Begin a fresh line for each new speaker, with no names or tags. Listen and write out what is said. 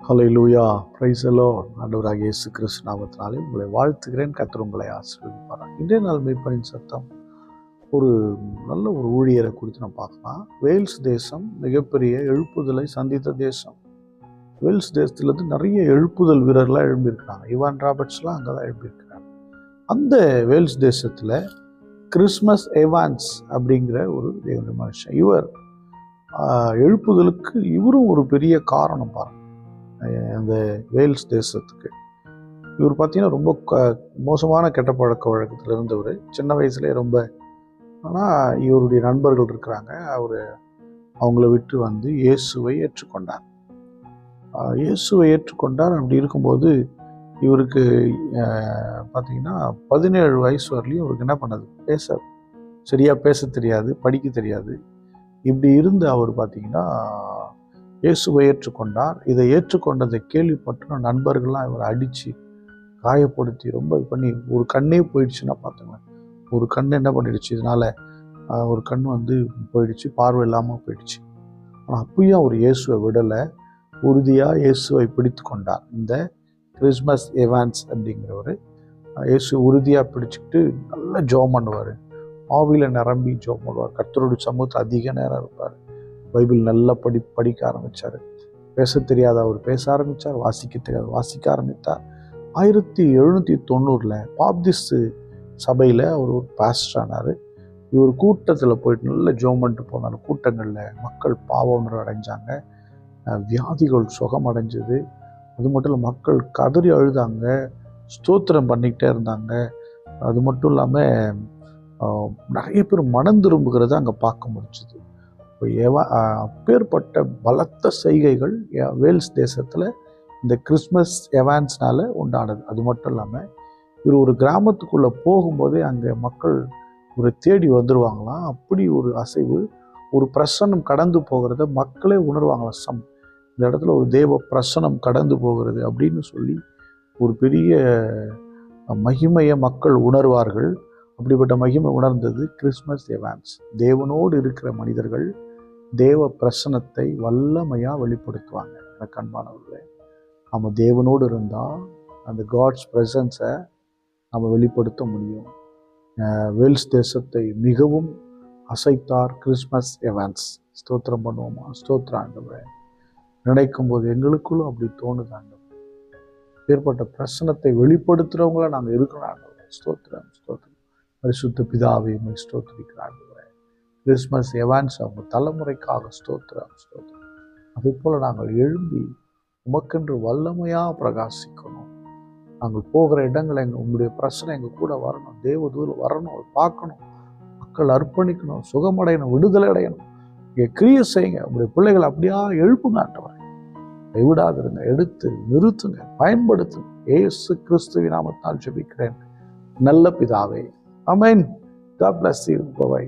Hallelujah, praise the Lord. ஆண்டவராகிய இயேசு கிறிஸ்து நாமத்தினாலே உங்களை வாழ்த்துகிறேன். கர்த்தர் உங்களை ஆசீர்வதிப்பாராக. இன்றைய நாள் மெய்ப்பனின் சத்தம் ஒரு நல்ல ஒரு ஊழியரை குறித்து நம்ம பார்க்கலாம். வேல்ஸ் தேசம் மிகப்பெரிய எழுப்புதலை சந்தித்த தேசம். வேல்ஸ் தேசத்துலேருந்து நிறைய எழுப்புதல் வீரர்லாம் எழும்பியிருக்கிறாங்க. இவான் ராபர்ட்ஸ்லாம் அங்கே தான் எழும்பியிருக்கிறாங்க. அந்த வேல்ஸ் தேசத்தில் கிறிஸ்மஸ் எவான்ஸ் அப்படிங்கிற ஒரு தேவனுடைய மனுஷன். இவர் எழுப்புதலுக்கு இவரும் ஒரு பெரிய காரணம் பாருங்க. அந்த வேல்ஸ் தேசத்துக்கு இவர் பார்த்தீங்கன்னா ரொம்ப மோசமான கெட்ட பழக்க வழக்கத்தில் இருந்தவர். சின்ன வயசுலேயே ரொம்ப, ஆனால் இவருடைய நண்பர்கள் இருக்கிறாங்க. அவங்கள விட்டு வந்து இயேசுவை ஏற்றுக்கொண்டார். அப்படி இருக்கும்போது இவருக்கு பார்த்தீங்கன்னா 17 வயசு வரலையும் இவருக்கு என்ன பண்ணது, சரியாக பேச தெரியாது, படிக்க தெரியாது. இப்படி இருந்து அவர் பார்த்தீங்கன்னா இயேசுவை ஏற்றுக்கொண்டார். இதை ஏற்றுக்கொண்டதை கேள்விப்பட்டு நண்பர்கள்லாம் இவரை அடித்து காயப்படுத்தி ரொம்ப இது பண்ணி ஒரு கண்ணே போயிடுச்சுன்னா பார்த்துங்களேன். ஒரு கண் என்ன பண்ணிடுச்சு, இதனால் ஒரு கண் போயிடுச்சு, பார்வை இல்லாமல் போயிடுச்சு. ஆனால் அப்பயும் அவர் இயேசுவை விடலை, உறுதியாக இயேசுவை பிடித்து கொண்டார். இந்த கிறிஸ்மஸ் எவான்ஸ் அப்படிங்கிறவர் இயேசு உறுதியாக பிடிச்சிக்கிட்டு நல்லா ஜெபம் பண்ணுவார். ஆவியில் நிரம்பி ஜெபம் பண்ணுவார். கர்த்தருடைய சமூகத்தில் அதிக நேரம் இருப்பார். பைபிள் நல்லா படிக்க ஆரம்பித்தார். பேச தெரியாத அவர் பேச ஆரம்பித்தார், வாசிக்க தெரியாத வாசிக்க ஆரம்பித்தார். 1790 பாப்திஸ்ட் சபையில் அவர் ஒரு பாஸ்டர் ஆனார். இவர் கூட்டத்தில் போயிட்டு நல்ல ஜெபம் பண்ணிட்டு போனார். கூட்டங்களில் மக்கள் பாவ உணர்வு அடைஞ்சாங்க, வியாதிகள் சுகம் அடைஞ்சது. அது மட்டும் இல்லை, மக்கள் கதறி அழுதாங்க, ஸ்தோத்திரம் பண்ணிக்கிட்டே இருந்தாங்க. அது மட்டும் இல்லாமல் நிறைய பேர் மனம் திரும்புகிறத அங்கே பார்க்க முடிஞ்சுது. அப்பேற்பட்ட பலத்த செய்கைகள் வேல்ஸ் தேசத்தில் இந்த கிறிஸ்மஸ் எவான்ஸ்னால உண்டானது. அது மட்டும் இல்லாமல் இவர் ஒரு கிராமத்துக்குள்ளே போகும்போதே அங்கே மக்கள் ஒரு தேடி வந்துடுவாங்களாம். அப்படி ஒரு அசைவு, ஒரு பிரசன்னம் கடந்து போகிறத மக்களே உணர்வாங்களாம். இந்த இடத்துல ஒரு தேவ பிரசன்னம் கடந்து போகிறது அப்படின்னு சொல்லி ஒரு பெரிய மகிமையை மக்கள் உணர்வார்கள். அப்படிப்பட்ட மகிமை உணர்ந்தது கிறிஸ்மஸ் எவான்ஸ். தேவனோடு இருக்கிற மனிதர்கள் தேவ பிரசனத்தை வல்லமையாக வெளிப்படுத்துவாங்க. எனக்கு அன்பானவர்களே, நம்ம தேவனோடு இருந்தால் அந்த காட்ஸ் ப்ரெசன்ஸை நம்ம வெளிப்படுத்த முடியும். வேல்ஸ் தேசத்தை மிகவும் அசைத்தார் கிறிஸ்மஸ் எவான்ஸ். ஸ்தோத்திரம் பண்ணுவோமா? ஸ்தோத்திரம் ஆண்டவரே. நினைக்கும் போது எங்களுக்குள்ளும் அப்படி தோணுது ஆண்டவரே. ஏற்பட்ட பிரசனத்தை வெளிப்படுத்துகிறவங்கள நாங்கள் இருக்கணும் ஆண்டவரே. ஸ்தோத்திரம் ஸ்தோத்திரம். பரிசுத்த பிதாவை ஸ்தோத்திரிக்கிறாங்க. கிறிஸ்மஸ் எவான்ஸ் அவங்க தலைமுறைக்காக ஸ்தோத்திரம் ஸ்தோத்திரம். அதே போல் நாங்கள் எழும்பி உமக்கென்று வல்லமையாக பிரகாசிக்கணும். நாங்கள் போகிற இடங்களை உங்களுடைய பிரச்சனை எங்கள் கூட வரணும். தேவதூர் வரணும், பார்க்கணும், மக்கள் அர்ப்பணிக்கணும், சுகமடையணும், விடுதலை அடையணும். இங்கே கிரியை செய்யுங்க. உங்களுடைய பிள்ளைகள் அப்படியா எழுப்புங்க ஆண்டவரே. கைவிடாதிருங்க, எடுத்து நிறுத்துங்க, பயன்படுத்துங்க. இயேசு கிறிஸ்துவின் நாமத்தால் ஜெபிக்கிறேன் நல்ல பிதாவே, ஆமென். God bless you. Bye-bye.